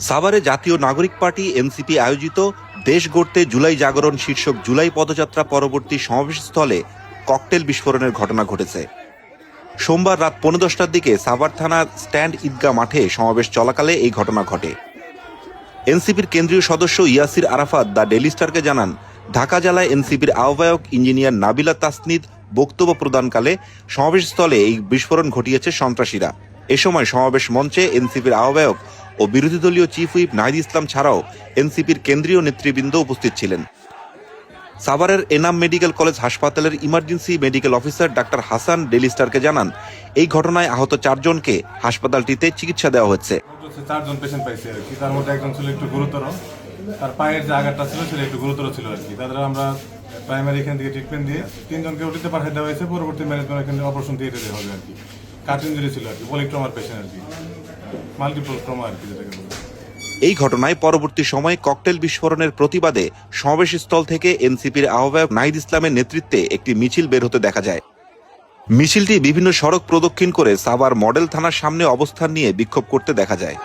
সাভারে জাতীয় নাগরিক পার্টি এনসিপি আয়োজিত দেশ গড়তে জুলাই জাগরণ শীর্ষক জুলাই পদযাত্রা পরবর্তী সমাবেশস্থলে ককটেল বিস্ফোরণের ঘটনা ঘটেছে। সোমবার রাত 10:15টার দিকে সাভার থানার স্ট্যান্ড ঈদগাহ মাঠে সমাবেশ চলাকালে এই ঘটনা ঘটে। এনসিপির কেন্দ্রীয় সদস্য ইয়াসির আরাফাত দ্য ডেইলি স্টারকে জানান, ঢাকা জেলায় এনসিপির আহ্বায়ক ইঞ্জিনিয়ার নাবিলা তাসনিদ বক্তব্য প্রদানকালে সমাবেশস্থলে এই বিস্ফোরণ ঘটিয়েছে সন্ত্রাসীরা। এ সময় সমাবেশ মঞ্চে এনসিপির আহ্বায়ক ও বিরোধী দলীয় চিফ হুইপ নাহিদ ইসলাম ছাড়াও এনসিপির কেন্দ্রীয় নেতৃবৃন্দ উপস্থিত ছিলেন। সাভারের এনাম মেডিকেল কলেজ হাসপাতালের emergency medical officer doctor Hasan daily স্টারকে জানান, এই ঘটনায় আহত 4 জনকে হাসপাতালটিতে চিকিৎসা দেওয়া হচ্ছে। 4 জন পেশেন্ট পাইছে আর কি, তার মধ্যে একজন ছিল একটু গুরুতর, তার পায়ের যে আঘাতটা ছিল সেটা একটু গুরুতর ছিল আর কি। তাদের আমরা প্রাইমারি এখান থেকে ট্রিটমেন্ট দিয়ে 3 জনকে ওটিতে পাঠিয়ে দেওয়া হয়েছে। পরবর্তী ম্যানেজমেন্ট এখানে অপারেশন থিয়েটারে হবে আর কি। কাট ইঞ্জুরি ছিল আর কি, পলিট্রমার পেশেন্ট আর কি, মাল্টিপল ট্রমা আর কি যেটাকে বলে। এই ঘটনায় পরবর্তী সময়ে ককটেল বিস্ফোরণের প্রতিবাদে সমাবেশস্থল থেকে এনসিপির আহ্বায়ক নাহিদ ইসলামের নেতৃত্বে একটি মিছিল বের হতে দেখা যায়। মিছিলটি বিভিন্ন সড়ক প্রদক্ষিণ করে সাভার মডেল থানার সামনে অবস্থান নিয়ে বিক্ষোভ করতে দেখা যায়।